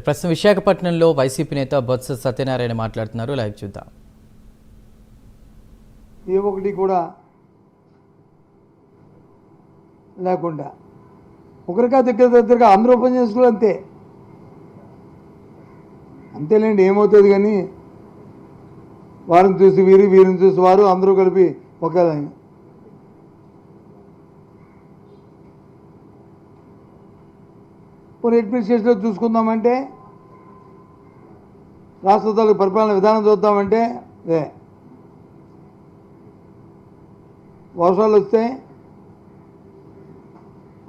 ప్రస్తుతం విశాఖపట్నంలో వైసీపీ నేత బొత్స సత్యనారాయణ మాట్లాడుతున్నారు. లైవ్ చూద్దాం. ఏ ఒకటి కూడా లేకుండా ఒకరికా దగ్గరగా అందరూ ఓపెన్ చేసుకోవాలి అంతే. అంతేలేండి, ఏమవుతుంది కానీ వారిని చూసి వీరిని చూసి వారు అందరూ కలిపి ఒకేలాగా. కొన్ని అడ్మినిస్ట్రేషన్లో చూసుకుందామంటే, రాష్ట్ర తాలూకు పరిపాలన విధానం చూద్దామంటే వర్షాలు వస్తే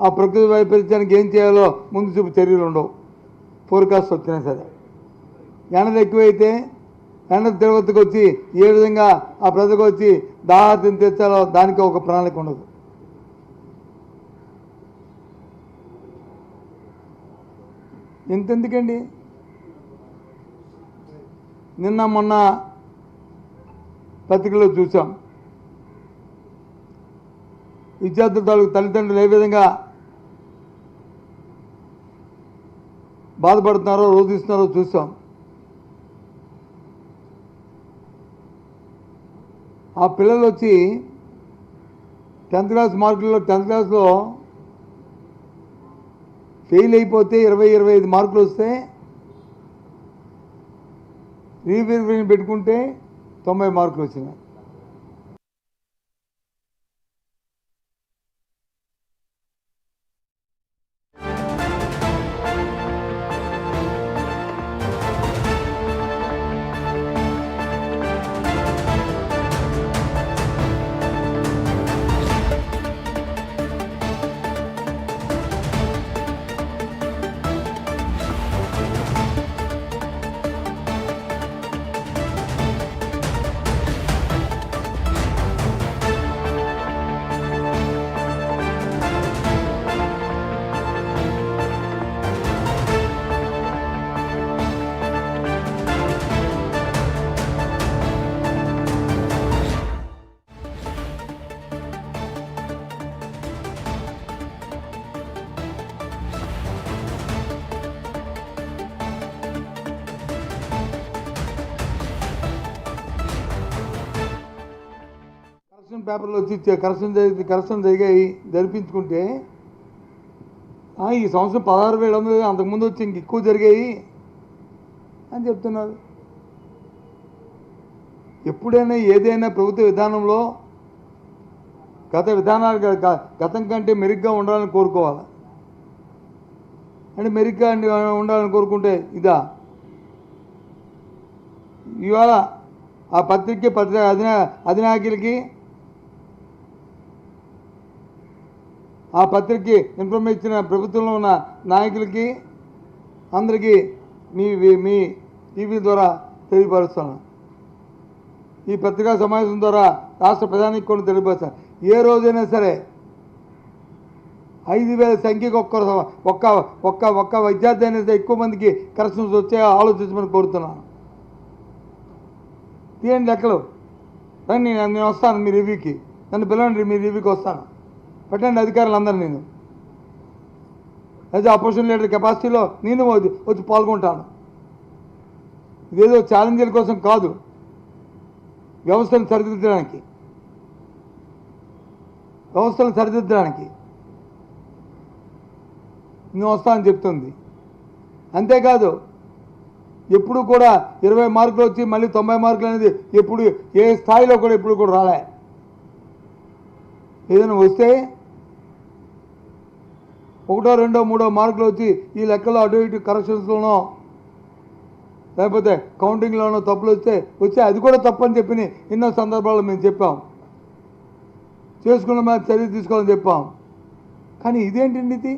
ఆ ప్రకృతి వైపరీత్యానికి ఏం చేయాలో ముందు చూపు చర్యలు ఉండవు. ఫోర్కాస్ట్ వచ్చినా సరే ఎండలు ఎక్కువైతే ఎండ తిరుపతికి వచ్చి ఏ విధంగా ఆ ప్రజలకు వచ్చి దాహార్తిని తెచ్చాలో దానికి ఒక ప్రణాళిక ఉండదు. ఎంతెందుకండి, నిన్న మొన్న పత్రికలో చూసాం, విద్యార్థుల తాలూకు తల్లిదండ్రులు ఏ విధంగా బాధపడుతున్నారో రోధిస్తున్నారో చూసాం. ఆ పిల్లలు వచ్చి 10th క్లాస్ మార్కుల్లో 10th క్లాస్లో ఫెయిల్ అయిపోతే 20-25 మార్కులు వస్తే రీవెరిఫికేషన్ పెట్టుకుంటే 90 మార్కులు వచ్చినాయి. పేపర్లో వచ్చి కరెక్షన్ జరిపించుకుంటే ఈ సంవత్సరం 16,700, అంతకుముందు వచ్చి ఇంక ఎక్కువ జరిగాయి అని చెప్తున్నారు. ఎప్పుడైనా ఏదైనా ప్రభుత్వ విధానంలో గతం కంటే మెరుగ్గా ఉండాలని కోరుకోవాలి. అంటే మెరుగ్గా ఉండాలని కోరుకుంటే ఇదా ఇవాళ ఆ పత్రిక అధినాయకులకి ఆ పత్రికకి ఇన్ఫర్మేషన్ ఇచ్చిన ప్రభుత్వంలో ఉన్న నాయకులకి అందరికీ మీ టీవీ ద్వారా తెలియపరుస్తాను. ఈ పత్రికా సమావేశం ద్వారా రాష్ట్ర ప్రధానికి కూడా తెలియపరుస్తాను. ఏ రోజైనా సరే 5,000 సంఖ్యకు ఒక్క విద్యార్థి అయినా సరే ఎక్కువ మందికి కరెక్షన్స్ వచ్చే ఆలోచించమని కోరుతున్నాను. తీయండి లెక్కలు, రండి, నేను వస్తాను మీ రివ్యూకి, నన్ను పిలవండి, మీ రివ్యూకి వస్తాను. పెట్టండి అధికారులు అందరూ, నేను యాజ్ అపోజిషన్ లీడర్ కెపాసిటీలో నేను వచ్చి పాల్గొంటాను. ఇదేదో ఛాలెంజ్ల కోసం కాదు, వ్యవస్థను సరిదిద్దడానికి నేను వస్తానని చెప్తుంది. అంతేకాదు, ఎప్పుడు కూడా 20 మార్కులు వచ్చి మళ్ళీ 90 మార్కులు అనేది ఎప్పుడు ఏ స్థాయిలో కూడా ఎప్పుడు కూడా రాలే. ఏదైనా వస్తే 1, 2, 3 మార్కులు వచ్చి ఈ లెక్కలో అటు ఇటు కరెక్షన్స్లోనో లేకపోతే కౌంటింగ్లోనో తప్పులు వచ్చే అది కూడా తప్పని చెప్పి ఎన్నో సందర్భాల్లో మేము చెప్పాం. చేసుకున్న మీద చర్య తీసుకోవాలని చెప్పాం. కానీ ఇదేంటండి ఇది?